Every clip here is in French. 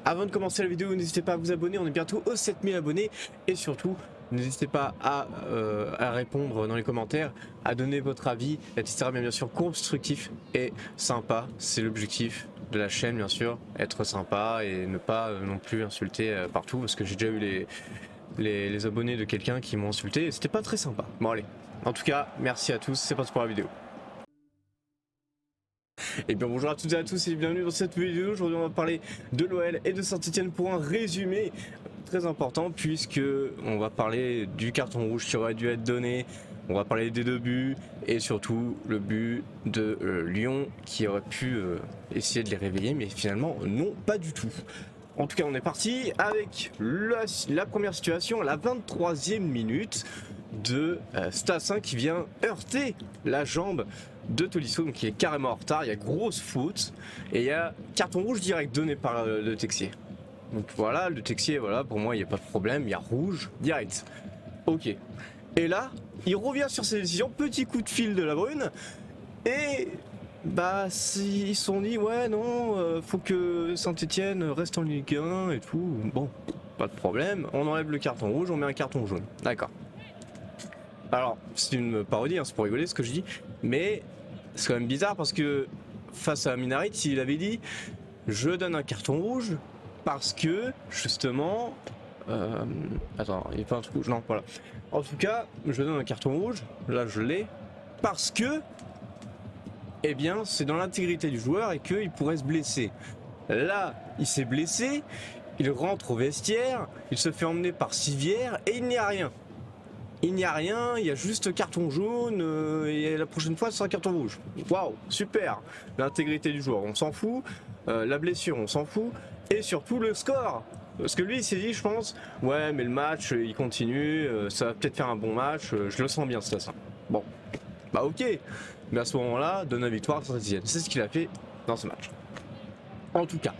Avant de commencer la vidéo, n'hésitez pas à vous abonner, on est bientôt aux 7000 abonnés. Et surtout, n'hésitez pas à répondre dans les commentaires, à donner votre avis, etc. Mais bien sûr, constructif et sympa, c'est l'objectif de la chaîne, bien sûr. Être sympa et ne pas non plus insulter partout, parce que j'ai déjà eu les abonnés de quelqu'un qui m'ont insulté et c'était pas très sympa. Bon allez, en tout cas, merci à tous, c'est parti pour la vidéo. Et bien bonjour à toutes et à tous et bienvenue dans cette vidéo. Aujourd'hui on va parler de l'OL et de Saint-Etienne pour un résumé très important, puisque on va parler du carton rouge qui aurait dû être donné, on va parler des deux buts et surtout le but de Lyon qui aurait pu essayer de les réveiller, mais finalement non, pas du tout. En tout cas on est parti avec la première situation à la 23e minute de Stassin qui vient heurter la jambe de Tolisso, donc qui est carrément en retard. Il y a grosse faute et il y a carton rouge direct donné par le Texier. Donc voilà, le Texier, voilà, pour moi il n'y a pas de problème, il y a rouge direct. Ok. Et là, il revient sur ses décisions, petit coup de fil de La Brune, et bah ils se sont dit ouais non, faut que Saint-Etienne reste en Ligue 1 et tout. Bon, pas de problème, on enlève le carton rouge, on met un carton jaune. D'accord. Alors, c'est une parodie, hein, c'est pour rigoler ce que je dis, mais c'est quand même bizarre parce que face à Minarit, il avait dit je donne un carton rouge parce que justement. Attends, il n'y a pas un truc rouge, non, voilà. En tout cas, je donne un carton rouge, là je l'ai, parce que, eh bien, c'est dans l'intégrité du joueur et qu'il pourrait se blesser. Là, il s'est blessé, il rentre au vestiaire, il se fait emmener par Sivière et il n'y a rien. Il n'y a rien, il y a juste carton jaune et la prochaine fois ce sera carton rouge. Waouh, super. L'intégrité du joueur, on s'en fout. La blessure, on s'en fout. Et surtout le score. Parce que lui, il s'est dit, je pense, ouais, mais le match, il continue, ça va peut-être faire un bon match, je le sens bien, c'est ça. Bon, bah ok. Mais à ce moment-là, donne la victoire à Saint-Etienne. C'est ce qu'il a fait dans ce match. En tout cas,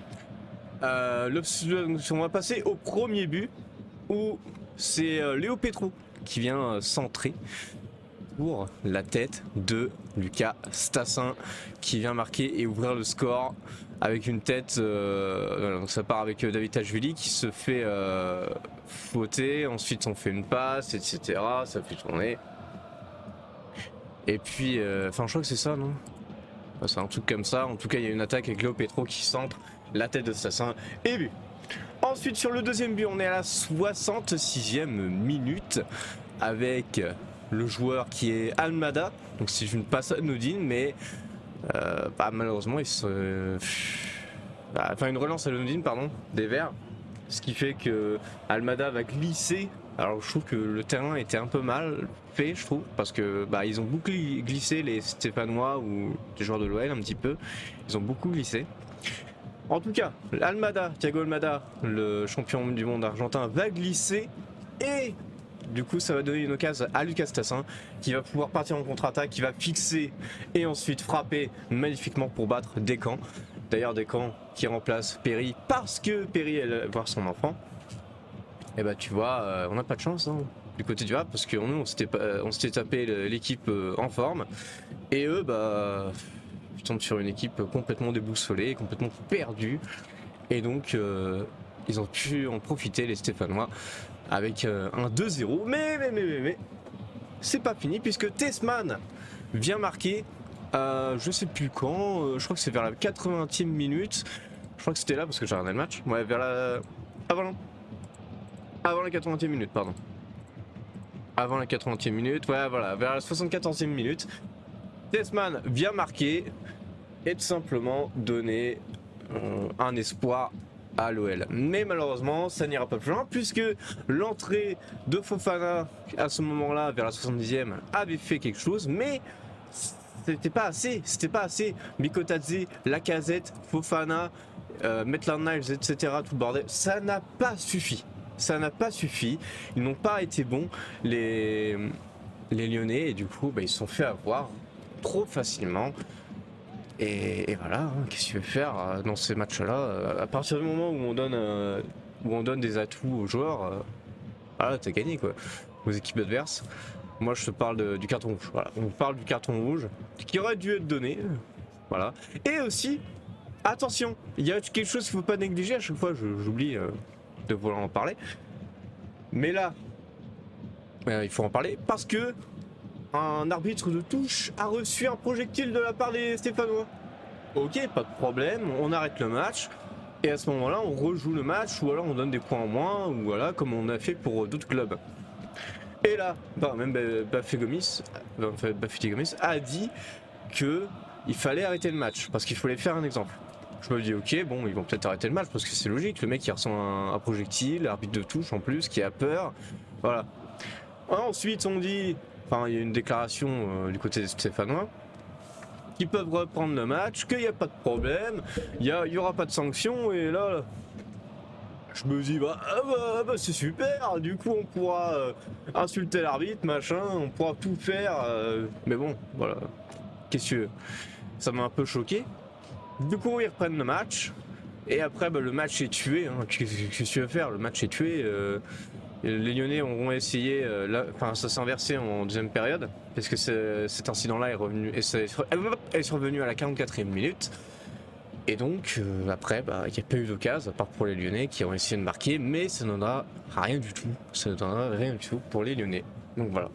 on va passer au premier but où c'est Léo Petro qui vient centrer pour la tête de Lucas Stassin qui vient marquer et ouvrir le score avec une tête. Donc ça part avec David Tachvili qui se fait fauter, ensuite on fait une passe, etc. Ça fait tourner. Et puis, enfin je crois que c'est ça, non? C'est un truc comme ça. En tout cas, il y a une attaque avec Léo Petro qui centre la tête de Stassin et but. Ensuite, sur le deuxième but, on est à la 66e minute avec le joueur qui est Almada. Donc c'est une passe anodine, mais malheureusement, une relance anodine, pardon, des Verts. Ce qui fait que Almada va glisser. Alors je trouve que le terrain était un peu mal fait, je trouve, parce que ils ont beaucoup glissé, les Stéphanois ou les joueurs de l'OL un petit peu. Ils ont beaucoup glissé. En tout cas, Thiago Almada, le champion du monde argentin, va glisser et du coup ça va donner une occasion à Lucas Stassin qui va pouvoir partir en contre-attaque, qui va fixer et ensuite frapper magnifiquement pour battre Descamps. D'ailleurs Descamps qui remplace Perry parce que Perry allait voir son enfant. Et bah tu vois, on n'a pas de chance hein, du côté du Havre parce que nous on s'était tapé l'équipe en forme et eux ils tombent sur une équipe complètement déboussolée, complètement perdue. Et donc, ils ont pu en profiter, les Stéphanois, avec un 2-0. Mais, c'est pas fini, puisque Tessman vient marquer, je sais plus quand, je crois que c'est vers la 80e minute. Je crois que c'était là, parce que j'ai regardé le match. Ouais, vers la... Avant la 80e minute, pardon. Avant la 80e minute, ouais, voilà, vers la 74e minute. Tessman vient marquer et tout simplement donner un espoir à l'OL. Mais malheureusement, ça n'ira pas plus loin puisque l'entrée de Fofana à ce moment-là, vers la 70e, avait fait quelque chose, mais c'était pas assez. Mikotadze, Lacazette, Fofana, Maitland-Niles, etc., tout le bordel, ça n'a pas suffi. Ils n'ont pas été bons, les Lyonnais, et du coup, ils se sont fait avoir trop facilement. Et voilà, hein, qu'est-ce que tu veux faire dans ces matchs-là? À partir du moment où on donne des atouts aux joueurs, voilà, t'as gagné quoi, aux équipes adverses. Moi je te parle du carton rouge, voilà. On parle du carton rouge qui aurait dû être donné, voilà. Et aussi, attention, il y a quelque chose qu'il ne faut pas négliger, à chaque fois j'oublie de vouloir en parler. Mais là, il faut en parler parce que un arbitre de touche a reçu un projectile de la part des Stéphanois. Ok, pas de problème, on arrête le match. Et à ce moment-là, on rejoue le match ou alors on donne des points en moins, ou voilà, comme on a fait pour d'autres clubs. Et là, même Bafégomis a dit que il fallait arrêter le match parce qu'il fallait faire un exemple. Je me dis ok, bon, ils vont peut-être arrêter le match parce que c'est logique, le mec il ressent un projectile, arbitre de touche en plus, qui a peur, voilà. Ensuite on dit, il y a une déclaration du côté des Stéphanois, qui peuvent reprendre le match, qu'il n'y a pas de problème, il y aura pas de sanction, et là, je me dis c'est super, du coup on pourra insulter l'arbitre, machin, on pourra tout faire, mais bon, voilà, qu'est-ce que ça m'a un peu choqué. Du coup ils reprennent le match, et après le match est tué, hein. Qu'est-ce que tu veux faire, le match est tué, les Lyonnais auront essayé, ça s'est inversé en deuxième période, parce que cet incident-là est revenu, et est revenu à la 44e minute. Et donc après, il n'y a pas eu d'occasion, à part pour les Lyonnais qui ont essayé de marquer, mais ça ne donnera rien du tout. Ça ne donnera rien du tout pour les Lyonnais. Donc voilà.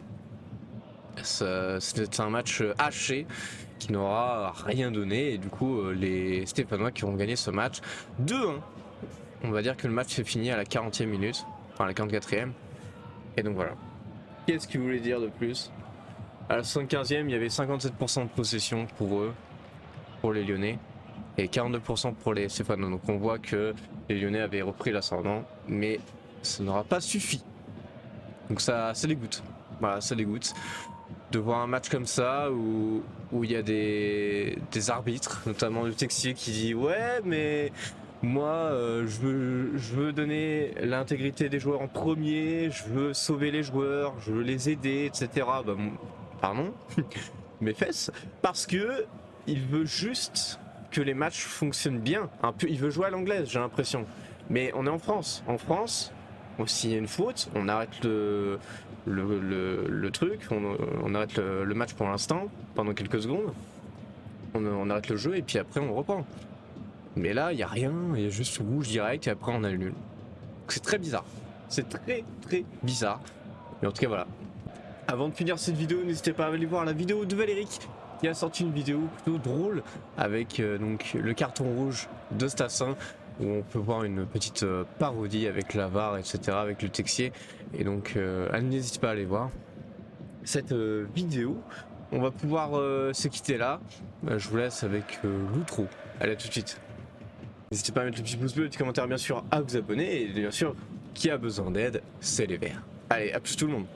C'est un match haché qui n'aura rien donné. Et du coup, les Stéphanois qui ont gagné ce match 2-1. On va dire que le match s'est fini à la 40e minute, enfin à la 44e. Et donc voilà. Qu'est-ce qu'il voulait dire de plus? À la 75e, il y avait 57% de possession pour eux, pour les Lyonnais, et 42% pour les Stéphanois. Donc on voit que les Lyonnais avaient repris l'ascendant, mais ça n'aura pas suffi. Donc ça dégoûte. Voilà, ça dégoûte de voir un match comme ça où il y a des arbitres, notamment le Texier, qui dit ouais mais moi je veux donner l'intégrité des joueurs en premier, je veux sauver les joueurs, je veux les aider, etc. Pardon, mes fesses, parce que il veut juste que les matchs fonctionnent bien. Il veut jouer à l'anglaise, j'ai l'impression. Mais on est en France. En France, s'il y a une faute, on arrête le truc, on arrête le match pour l'instant, pendant quelques secondes. On arrête le jeu et puis après on reprend. Mais là, il n'y a rien, il y a juste rouge direct et après on annule. C'est très bizarre. C'est très très bizarre. Mais en tout cas, voilà. Avant de finir cette vidéo, n'hésitez pas à aller voir la vidéo de Valéric qui a sorti une vidéo plutôt drôle avec donc le carton rouge de Stassin, où on peut voir une petite parodie avec la VAR, etc., avec le Texier. Et donc n'hésitez pas à aller voir cette vidéo. On va pouvoir se quitter là. Je vous laisse avec l'outro. Allez, à tout de suite. N'hésitez pas à mettre le petit pouce bleu, le petit commentaire bien sûr, à vous abonner, et bien sûr, qui a besoin d'aide, c'est les verts. Allez, à plus tout le monde.